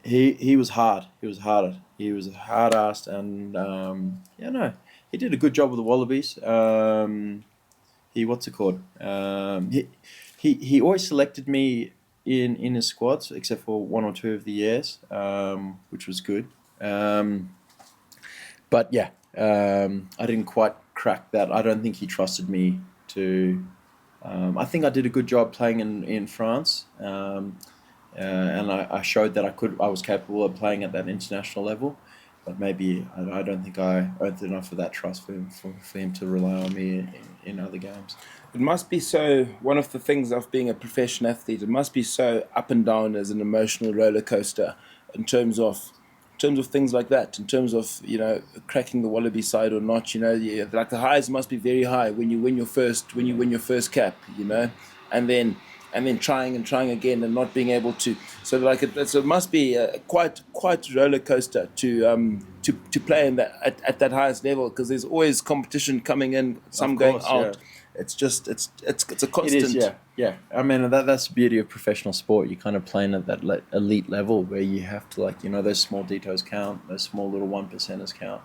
He was hard. He was hard. He was hard-assed, and he did a good job with the Wallabies. He always selected me in his squads, except for one or two of the years, which was good. But I didn't quite crack that. I don't think he trusted me to. I think I did a good job playing in France, and I showed that I was capable of playing at that international level. But maybe I don't think I earned enough of that trust for him to rely on me in other games. It must be so. One of the things of being a professional athlete, it must be so up and down as an emotional roller coaster in terms of things like that. In terms of cracking the Wallaby side or not, like the highs must be very high when you win your first cap, and then trying again and not being able to. So it must be quite roller coaster to play in that at that highest level, because there's always competition coming in, some going out. Yeah. It's a constant. It is, yeah. I mean, that's the beauty of professional sport. You're kind of playing at that elite level where you have to those small details count, those small little 1%ers count.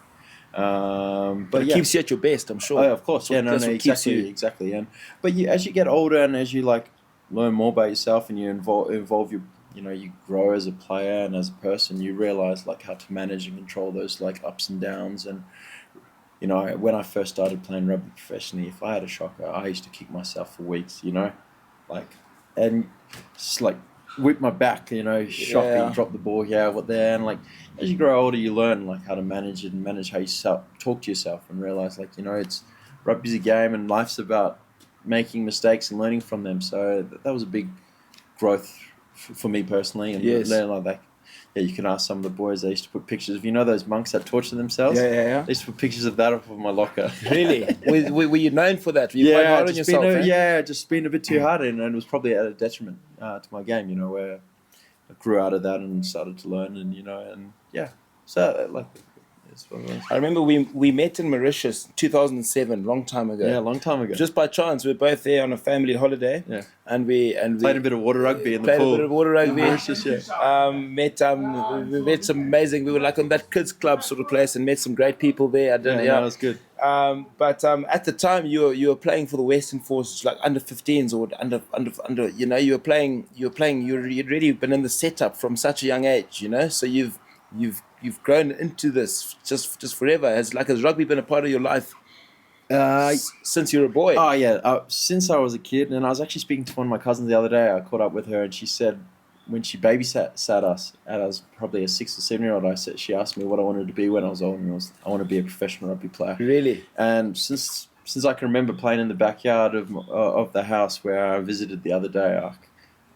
But it keeps you at your best, I'm sure. Oh, of course. Exactly. And as you get older and as you learn more about yourself and you involve your, you grow as a player and as a person, you realize how to manage and control those ups and downs. And when I first started playing rugby professionally, if I had a shocker, I used to kick myself for weeks, and just whip my back, shocking, drop the ball here, what there, and as you grow older, you learn how to manage it and manage how you talk to yourself, and realize it's rugby's a game and life's about making mistakes and learning from them. So that was a big growth for me personally, and learning like that. you can ask some of the boys. They used to put pictures of, those monks that torture themselves. Yeah. They used to put pictures of that up on my locker. Really? were you known for that? Were you quite hard on yourself? Just being a bit too hard, and it was probably at a detriment to my game. Where I grew out of that and started to learn, so like. I remember we met in Mauritius 2007, long time ago. Yeah, a long time ago. Just by chance, we were both there on a family holiday. Yeah. And we played a bit of water rugby in the pool. Played a bit of water rugby. Mauritius, yeah. We met some amazing. We were like on that kids club sort of place and met some great people there. That was good. But at the time you were playing for the Western Forces, like under 15s or under. You'd really been in the setup from such a young age. So you've grown into this just forever. Has rugby been a part of your life since you were a boy? Oh yeah, since I was a kid. And I was actually speaking to one of my cousins the other day. I caught up with her, and she said when she babysat us, and I was probably a 6 or 7-year-old. She asked me what I wanted to be when I was old, and I want to be a professional rugby player. Really? And since I can remember playing in the backyard of the house where I visited the other day,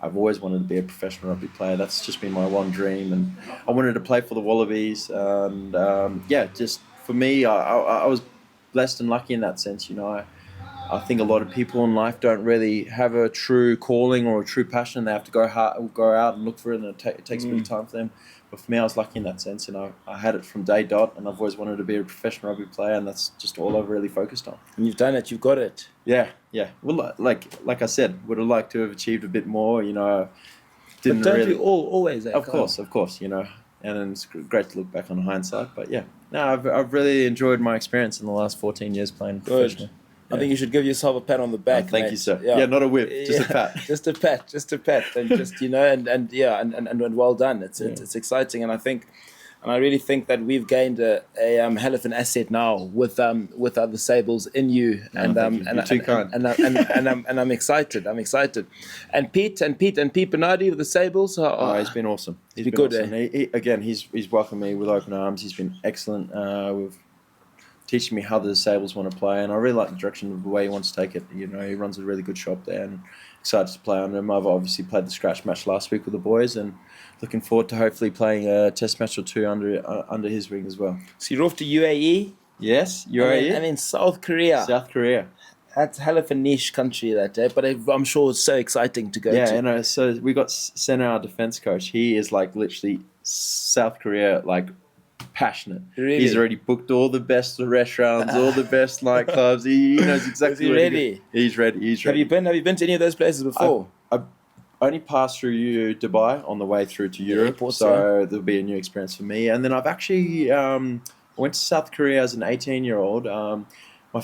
I've always wanted to be a professional rugby player. That's just been my one dream, and I wanted to play for the Wallabies. And just for me, I was blessed and lucky in that sense. I think a lot of people in life don't really have a true calling or a true passion. They have to go out and look for it, and it takes a bit of time for them. But for me, I was lucky in that sense, and I had it from day dot, and I've always wanted to be a professional rugby player, and that's just all I've really focused on. And you've done it. You've got it. Yeah. Well, like I said, would have liked to have achieved a bit more. Didn't but don't really. We all always? Of course. And it's great to look back on hindsight. But yeah, no, I've really enjoyed my experience in the last 14 years playing professionally. I think you should give yourself a pat on the back. Thank you, sir. Yeah, not a whip, just a pat. Just a pat, and just and well done. It's exciting, and I really think that we've gained a hell of an asset now with other Sables in you, and I'm excited. And Pete Bernardi with the Sables. He's been awesome. He's been good. Awesome. He's welcomed me with open arms. He's been excellent with teaching me how the Sables want to play, and I really like the direction of the way he wants to take it. He runs a really good shop there, and excited to play under him. I've obviously played the scratch match last week with the boys, and looking forward to hopefully playing a test match or two under his wing as well. So you're off to UAE? Yes, UAE. And then South Korea. That's a hell of a niche country that day, but I'm sure it's so exciting to go to. Yeah, so we got Senna, our defense coach. He is like literally South Korea, like passionate. Really? He's already booked all the best restaurants, all the best nightclubs. He knows exactly. Is he ready? He's ready. Have you been to any of those places before? I've only passed through Dubai on the way through to Europe, so there'll be a new experience for me. And then I've actually went to South Korea as an 18-year-old. My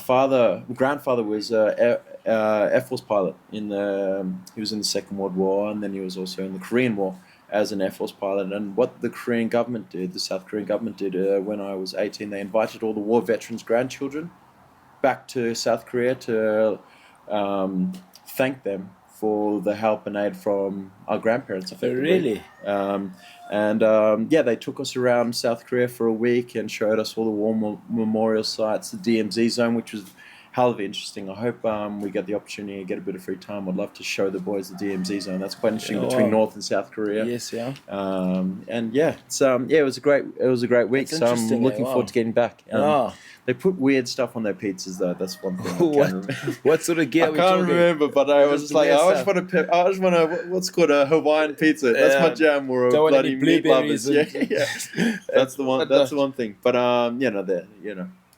grandfather was Air Force pilot he was in the Second World War, and then he was also in the Korean War as an Air Force pilot. And what the South Korean government did when I was 18, they invited all the war veterans' grandchildren back to South Korea to thank them for the help and aid from our grandparents. Really? They took us around South Korea for a week and showed us all the war memorial sites, the DMZ zone, which was hell of interesting. I hope we get the opportunity to get a bit of free time. I'd love to show the boys the DMZ zone. That's quite interesting between North and South Korea. Yes, yeah. It was a great week. So I'm looking forward to getting back. They put weird stuff on their pizzas though. That's one thing. What sort of gear? I can't remember, but I was like, I just want to what's called a Hawaiian pizza. That's my jam. Or a bloody meat lovers. Yeah. That's the one. That's the one thing. But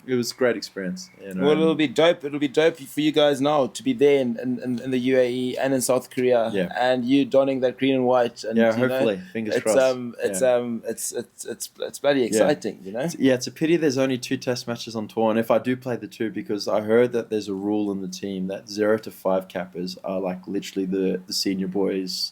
it was a great experience. Well, it'll be dope. It'll be dope for you guys now to be there in the UAE and in South Korea, and you donning that green and white. And, hopefully, fingers crossed. It's bloody exciting, It's a pity there's only 2 test matches on tour, and if I do play the 2, because I heard that there's a rule in the team that 0 to 5 cappers are like literally the senior boys'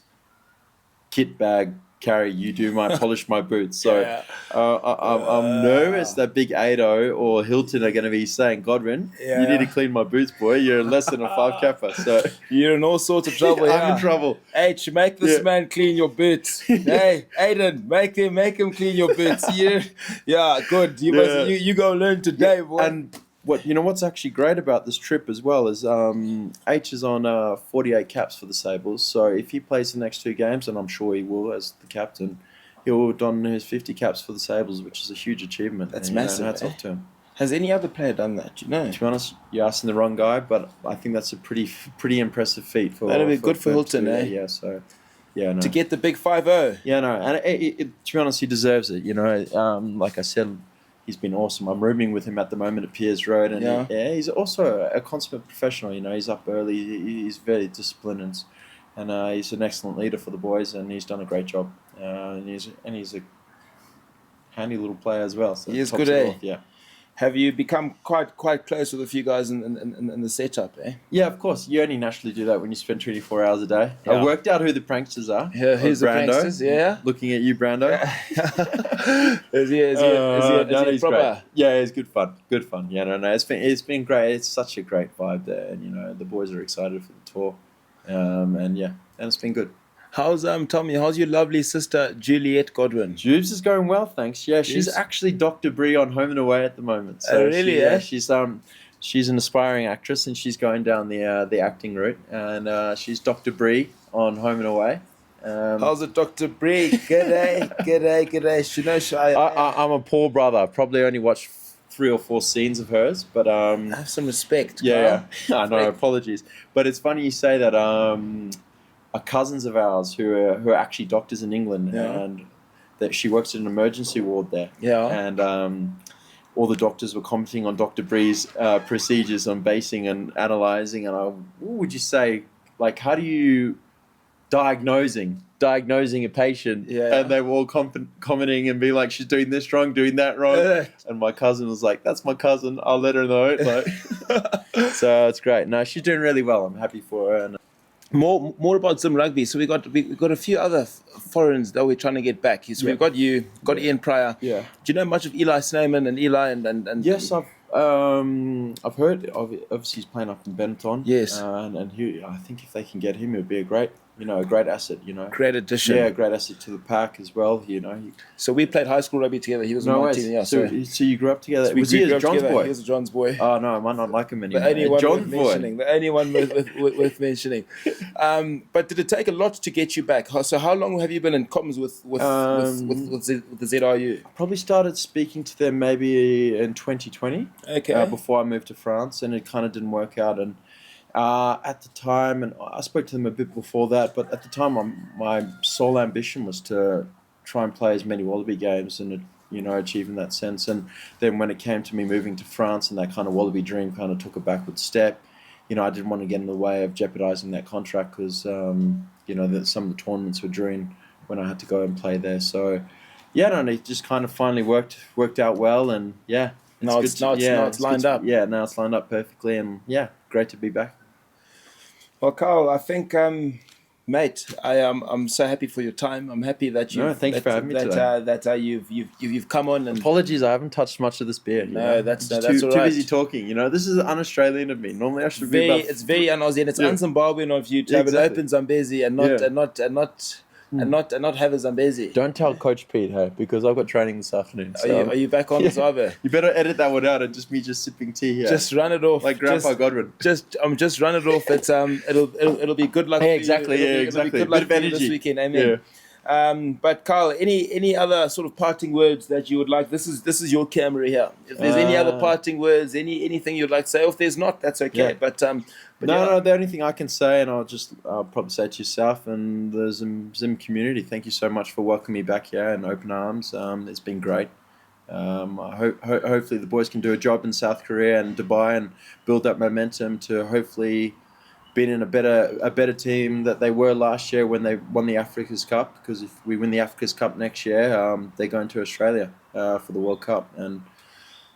kit bag. Carry, you do my polish my boots. So I'm nervous that Big Ado or Hilton are going to be saying, Godwin, you need to clean my boots, boy. You're less than a 5 capper. So you're in all sorts of trouble. I'm in trouble. H, make this man clean your boots. Hey, Aiden, make him clean your boots. Good. You go learn today, boy. And what's actually great about this trip as well is H is on 48 caps for the Sables. So if he plays the next 2 games, and I'm sure he will as the captain, he'll don his 50 caps for the Sables, which is a huge achievement. That's and, massive. Hats off to him. Has any other player done that? Do you know? To be honest, you're asking the wrong guy, but I think that's a pretty impressive feat for. That'd be good for Hilton, eh? Yeah. So, yeah, no. To get the big 5-0. Yeah, no, and to be honest, he deserves it. Like I said, he's been awesome. I'm rooming with him at the moment at Piers Road, and he's also a consummate professional. He's up early. He's very disciplined, and he's an excellent leader for the boys, and he's done a great job. And he's a handy little player as well. So he is good, eh? Yeah. Have you become quite close with a few guys in the setup, eh? Yeah, of course. You only naturally do that when you spend 24 hours a day. Yeah. I worked out who the pranksters are. Yeah, who's the pranksters? Yeah. Looking at you, Brando. Is he proper? Great. Yeah, it's good fun. Good fun. Yeah, no. It's been great. It's such a great vibe there, and the boys are excited for the tour, and it's been good. How's how's your lovely sister Juliet Godwin? Jubes is going well, thanks. Yeah, she's actually Dr. Bree on Home and Away at the moment. So really? She's an aspiring actress, and she's going down the acting route, and she's Dr. Bree on Home and Away. How's it, Dr. Bree? G'day. I'm a poor brother. I've probably only watched 3 or 4 scenes of hers, but have some respect. Yeah, I know. Apologies, but it's funny you say that. Are cousins of ours who are actually doctors in England, and that she works in an emergency ward there. Yeah. And all the doctors were commenting on Dr. Bree's procedures on basing and analysing. And what would you say? Like, how do you diagnosing a patient? Yeah. And they were all commenting and being like, she's doing this wrong, doing that wrong. And my cousin was like, that's my cousin. I'll let her know. Like, so it's great. No, she's doing really well. I'm happy for her. And more about some rugby. So we got a few other foreigners that we're trying to get back. So we've got you, Ian Pryor. Yeah. Do you know much of Eli Snowman and Eli and? Yes, I've heard. Obviously, he's playing up in Benetton. Yes. And I think if they can get him, it'd be a great asset. Great addition. Yeah, great asset to the pack as well. So we played high school rugby together. He was on my team. Yeah. So you grew up together. Was he a John's boy? He was a John's boy. Oh no, I might not like him anymore. The only one John's boy. The only one worth mentioning. But did it take a lot to get you back? So how long have you been in comms with the ZRU? Probably started speaking to them maybe in 2020. Okay. Before I moved to France, and it kind of didn't work out. And at the time, and I spoke to them a bit before that, but at the time, my sole ambition was to try and play as many Wallaby games and achieve in that sense. And then when it came to me moving to France, and that kind of Wallaby dream kind of took a backward step, I didn't want to get in the way of jeopardizing that contract because some of the tournaments were during when I had to go and play there. So it just kind of finally worked out well, and now it's lined up. Yeah, now it's lined up perfectly, and great to be back. Well, Kyle, I think, mate, I'm so happy for your time. I'm happy that you. Thank you for having me today. That you've come on. And apologies, I haven't touched much of this beer. That's all right. Too busy talking. This is un-Australian of me. Normally, I should be. It's very un-Aussie, and it's un-Zimbabwean of you to have an open Zambezi and not have a Zambezi. Don't tell Coach Pete, hey, because I've got training this afternoon. So. Are you back on the Zava? You better edit that one out and just me sipping tea here. Just run it off, like Grandpa Godwin. Just run it off. It's it'll be good luck. Hey, exactly. It'll be good luck for you this weekend. Amen. Yeah. But Kyle, any other sort of parting words that you would like? This is your camera here. If there's any other parting words, anything you'd like to say, or if there's not, that's okay. Yeah. But no, the only thing I can say, and I'll probably say to yourself and the Zim community, thank you so much for welcoming me back here in open arms. It's been great. Hopefully the boys can do a job in South Korea and Dubai and build that momentum to hopefully be in a better team that they were last year when they won the Africa's Cup. Because if we win the Africa's Cup next year, they're going to Australia for the World Cup. And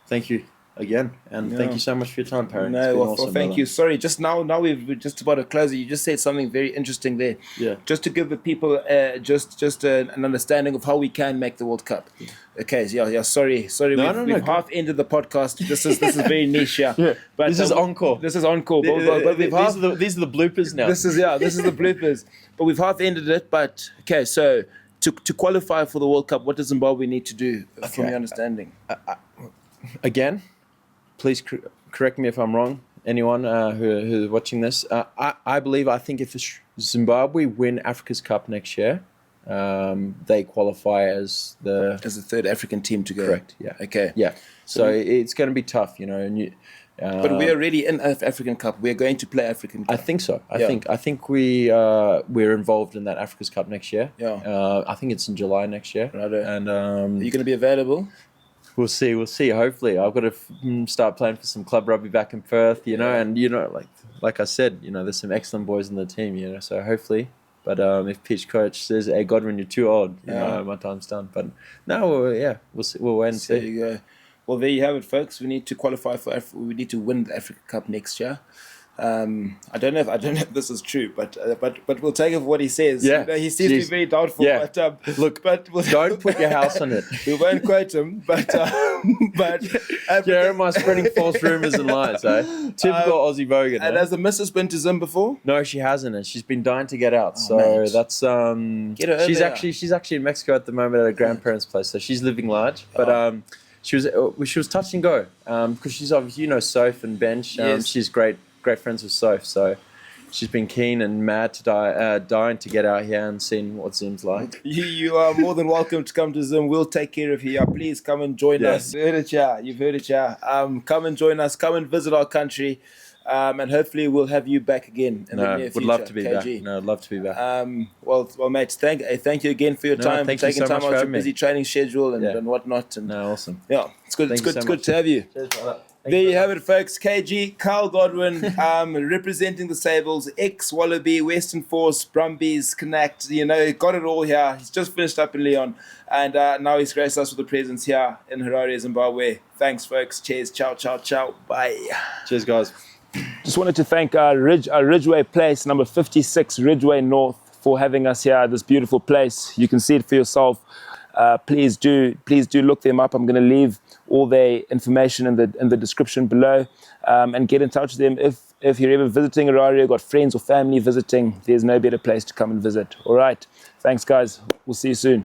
thank you again, and thank you so much for your time, Pari. Thank you. Sorry, just now we're just about to close it. You just said something very interesting there. Yeah. Just to give the people just an understanding of how we can make the World Cup. Yeah. Okay. Yeah. Sorry. We've half ended the podcast. This is very niche. Yeah. But this is encore. This is encore. But these are the bloopers now. This is the bloopers. But we've half ended it. But okay, so to qualify for the World Cup, what does Zimbabwe need to do, from your understanding? Again. Please correct me if I'm wrong, anyone who's watching this. I think if Zimbabwe win Africa's Cup next year, they qualify as the third African team to go. Correct. Yeah. Okay. Yeah. So it's going to be tough, you know. And but we are already in African Cup. We are going to play African Cup. I think so. I think we're involved in that Africa's Cup next year. Yeah. I think it's in July next year. Right. And are you going to be available? We'll see. Hopefully, I've got to start playing for some club rugby back in Perth, you know. And like I said, you know, there's some excellent boys in the team, you know. So hopefully, but if pitch coach says, "Hey, Godwin, you're too old," you know, my time's done. But no, we'll see. We'll wait and see. There you go. Well, there you have it, folks. We need to qualify for. We need to win the Africa Cup next year. I don't know if this is true, but we'll take it for what he says. Yeah, you know, he seems to be very doubtful. Yeah. But look, don't put your house on it. We won't quote him, but Jeremiah spreading false rumors and lies. Typical Aussie bogan. And has the missus been to Zim before? No, she hasn't, and she's been dying to get out. Mate. That's Get her over she's actually in Mexico at the moment at her grandparents' place. So she's living large, but she was touch and go because she's obviously, you know, Soph and Bench. Yes. She's great friends with Soph, so she's been keen and mad to dying to get out here and seeing what Zim's like. You are more than welcome to come to Zim. We'll take care of you. Please come and join us. You've heard it, yeah. Come and join us. Come and visit our country. And hopefully we'll have you back again in the near future. Would love to be KG. back. No, I'd love to be back. Well, mate, thank you again for your time, for taking time out of your busy training schedule and whatnot. And awesome. Yeah, it's good. It's good to have you. Cheers, brother. There you have it, folks. KG, Kyle Godwin, representing the Sables, ex-Wallaby, Western Force, Brumbies, Connect, you know, got it all here. He's just finished up in Leon, and now he's graced us with a presence here in Harare, Zimbabwe. Thanks, folks. Cheers. Ciao, ciao, ciao. Bye. Cheers, guys. Just wanted to thank Ridgeway Place, number 56, Ridgeway North, for having us here at this beautiful place. You can see it for yourself. Please do look them up. I'm going to leave all their information in the description below, and get in touch with them if you're ever visiting Harare, got friends or family visiting. There's no better place to come and visit. All right, thanks guys. We'll see you soon.